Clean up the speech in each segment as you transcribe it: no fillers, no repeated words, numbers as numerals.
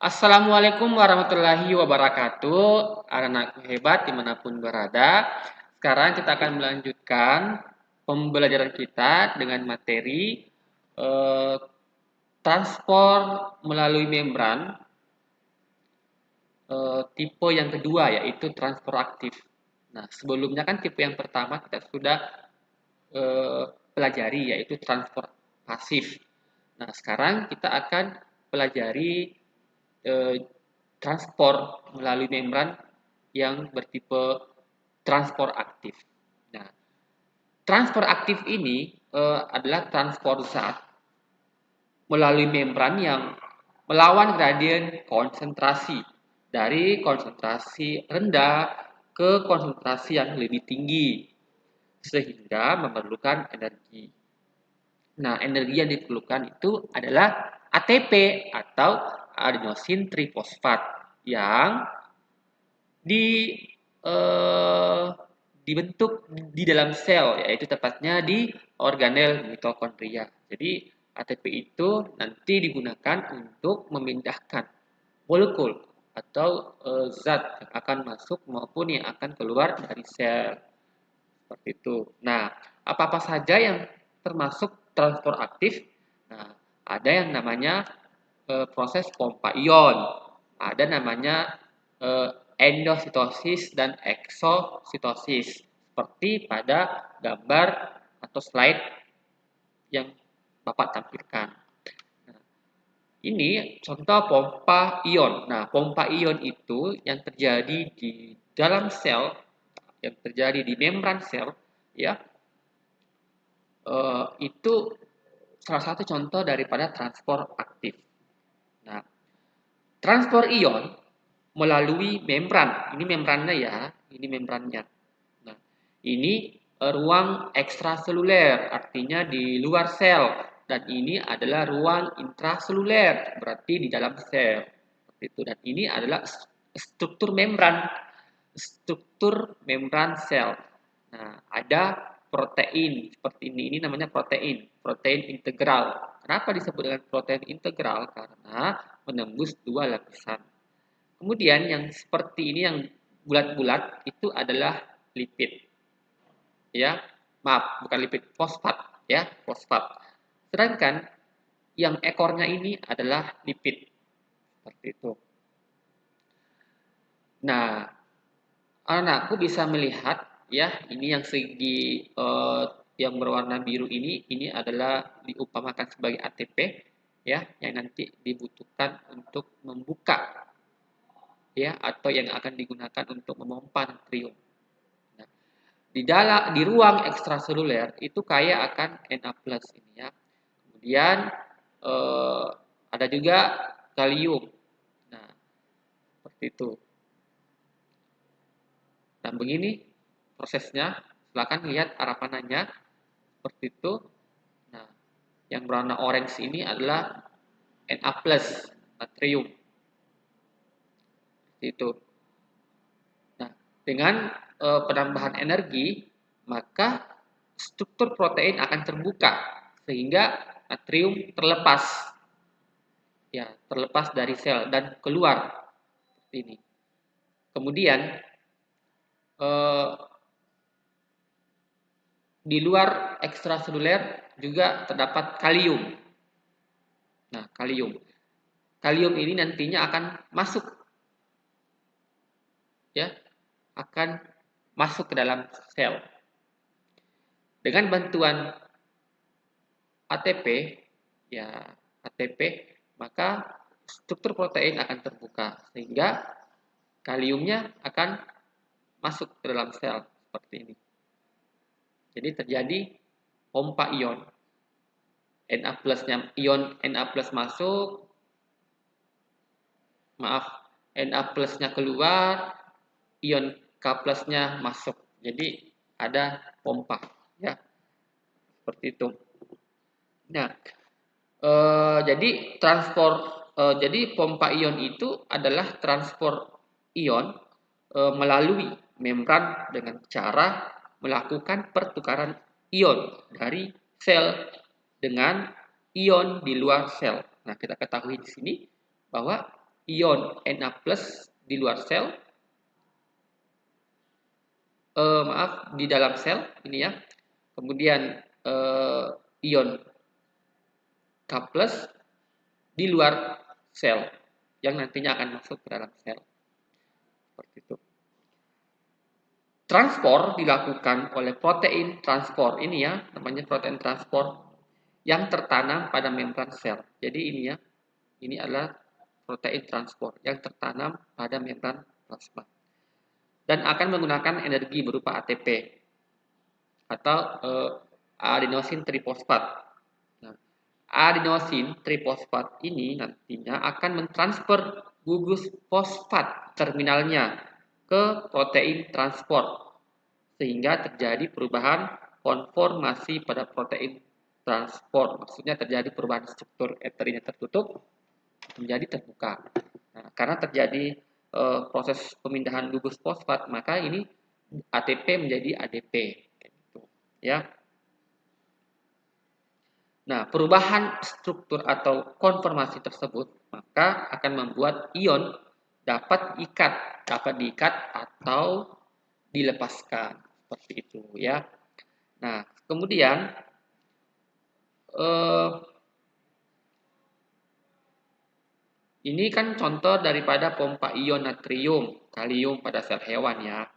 Assalamualaikum warahmatullahi wabarakatuh, anak-anakku hebat dimanapun berada. Sekarang kita akan melanjutkan pembelajaran kita dengan materi eh, transport melalui membran, tipe yang kedua yaitu transport aktif. Nah, sebelumnya kan tipe yang pertama kita sudah eh, pelajari yaitu transport pasif. Nah, sekarang kita akan pelajari eh, transport melalui membran yang bertipe transport aktif. Nah, transport aktif ini adalah transport zat melalui membran yang melawan gradien konsentrasi dari konsentrasi rendah ke konsentrasi yang lebih tinggi sehingga memerlukan energi. Nah, energi yang diperlukan itu adalah ATP atau adenosin trifosfat yang di eh, dibentuk di dalam sel, yaitu tepatnya di organel mitokondria. Jadi ATP itu nanti digunakan untuk memindahkan molekul atau zat yang akan masuk maupun yang akan keluar dari sel. Seperti itu. Nah, apa-apa saja yang termasuk transport aktif? Nah, ada yang namanya proses pompa ion, ada namanya eh, endositosis dan eksositosis, seperti pada gambar atau slide yang Bapak tampilkan. Nah, ini contoh pompa ion. Nah, pompa ion itu yang terjadi di dalam sel, yang terjadi di membran sel, ya, itu salah satu contoh daripada transport aktif. Nah, transport ion melalui membran. Ini membrannya ya, ini membrannya. Nah, ini ruang ekstraseluler, artinya di luar sel. Dan ini adalah ruang intraseluler, berarti di dalam sel. Seperti itu. Dan ini adalah struktur membran sel. Nah, ada protein seperti ini namanya protein integral. Kenapa disebut dengan protein integral? Karena menembus dua lapisan. Kemudian yang seperti ini yang bulat-bulat itu adalah lipid. Ya, maaf, bukan lipid, fosfat, ya, fosfat. Sedangkan yang ekornya ini adalah lipid. Seperti itu. Nah, anakku bisa melihat ya, ini yang segi yang berwarna biru ini adalah diumpamakan sebagai ATP ya, yang nanti dibutuhkan untuk membuka ya atau yang akan digunakan untuk memompa natrium. Nah, di ruang ekstraseluler itu kaya akan Na+ ini ya. Kemudian eh, ada juga kalium. Nah, seperti itu. Dan begini prosesnya. Silakan lihat arah panahnya seperti itu. Nah, yang berwarna orange ini adalah Na+ natrium. Seperti itu. Nah, dengan penambahan energi, maka struktur protein akan terbuka sehingga natrium terlepas. Ya, terlepas dari sel dan keluar seperti ini. Kemudian eh, di luar ekstraseluler juga terdapat kalium. Nah, kalium. Kalium ini nantinya akan masuk ya, akan masuk ke dalam sel. Dengan bantuan ATP ya, ATP maka struktur protein akan terbuka sehingga kaliumnya akan masuk ke dalam sel seperti ini. Jadi terjadi pompa ion. Na plusnya ion Na plus masuk, maaf, Na plusnya keluar, ion K plusnya masuk. Jadi ada pompa ya, seperti itu. Nah, jadi pompa ion itu adalah transport ion melalui membran dengan cara melakukan pertukaran ion dari sel dengan ion di luar sel. Nah, kita ketahui di sini bahwa ion Na+ di luar sel, di dalam sel ini ya. Kemudian ion K+ di luar sel yang nantinya akan masuk ke dalam sel. Seperti itu. Transport dilakukan oleh protein transport ini ya, namanya protein transport yang tertanam pada membran sel. Jadi ini adalah protein transport yang tertanam pada membran plasma dan akan menggunakan energi berupa ATP atau adenosin trifosfat. Nah, adenosin trifosfat ini nantinya akan mentransfer gugus fosfat terminalnya ke protein transport sehingga terjadi perubahan konformasi pada protein transport. Maksudnya terjadi perubahan struktur eterinya tertutup menjadi terbuka. Nah, karena terjadi proses pemindahan gugus fosfat, maka ini ATP menjadi ADP, gitu, ya. Nah, perubahan struktur atau konformasi tersebut maka akan membuat ion dapat diikat atau dilepaskan seperti itu, ya. Nah, kemudian ini kan contoh daripada pompa ion natrium, kalium pada sel hewan ya.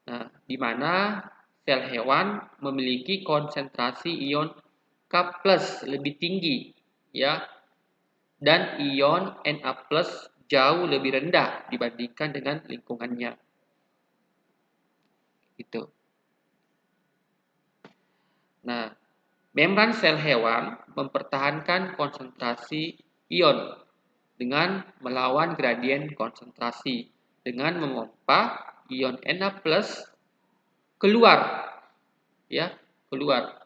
Nah, di mana sel hewan memiliki konsentrasi ion K+ lebih tinggi ya dan ion Na+ jauh lebih rendah dibandingkan dengan lingkungannya. Gitu. Nah, membran sel hewan mempertahankan konsentrasi ion dengan melawan gradien konsentrasi dengan memompa ion Na+ keluar ya, keluar.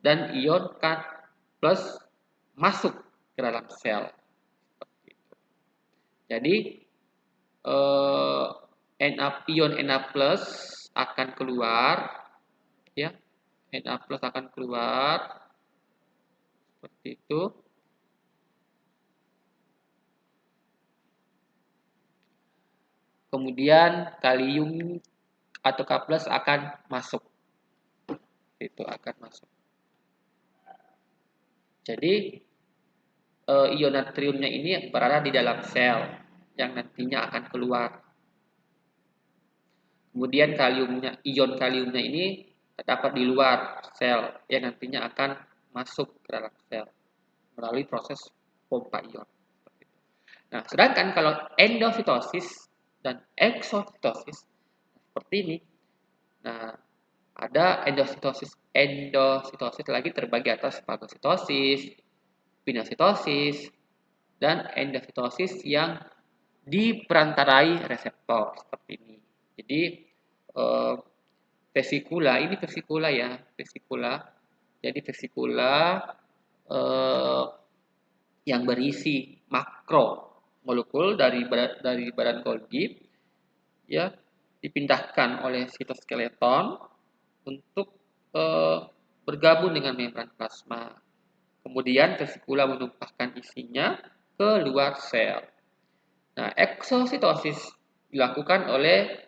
Dan ion K+ masuk ke dalam sel. Jadi ion Na+ akan keluar ya. Na+ akan keluar seperti itu. Kemudian kalium atau K+ akan masuk. Itu akan masuk. Jadi ion natriumnya ini berada di dalam sel yang nantinya akan keluar. Kemudian ion kaliumnya ini terdapat di luar sel yang nantinya akan masuk ke dalam sel melalui proses pompa ion. Nah, sedangkan kalau endositosis dan exositosis seperti ini, nah ada endositosis lagi terbagi atas fagositosis, pinositosis, dan endositosis yang diperantarai reseptor seperti ini. Jadi vesikula ya, vesikula. Jadi vesikula yang berisi makro molekul dari badan Golgi ya dipindahkan oleh sitoskeleton untuk bergabung dengan membran plasma. Kemudian vesikula menumpahkan isinya ke luar sel. Nah, eksositosis dilakukan oleh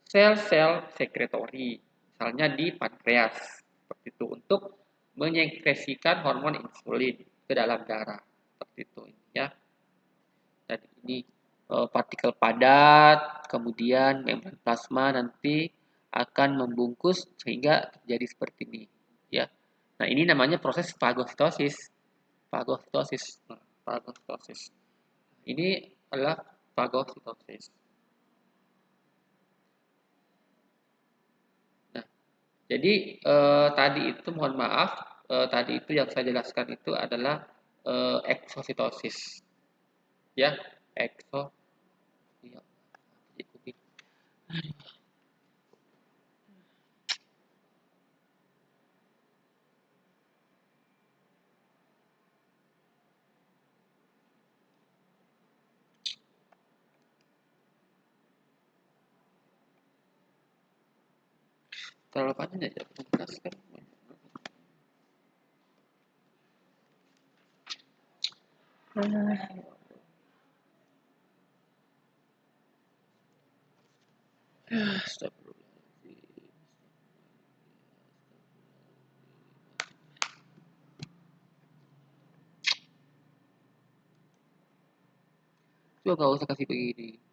sel-sel sekretori, misalnya di pankreas, seperti itu, untuk menyekresikan hormon insulin ke dalam darah, seperti itu, ya. Dan ini partikel padat, kemudian membran plasma nanti akan membungkus sehingga terjadi seperti ini, ya. Nah, ini namanya proses fagositosis. Fagositosis. Nah, fagositosis. Ini adalah fagositosis. Nah, jadi tadi itu mohon maaf, tadi itu yang saya jelaskan itu adalah eksositosis. Ya, ekso. Ya, terlalu panjang ya, menjelaskan. Astagfirullahaladzim. Coba nggak usah kasih begini.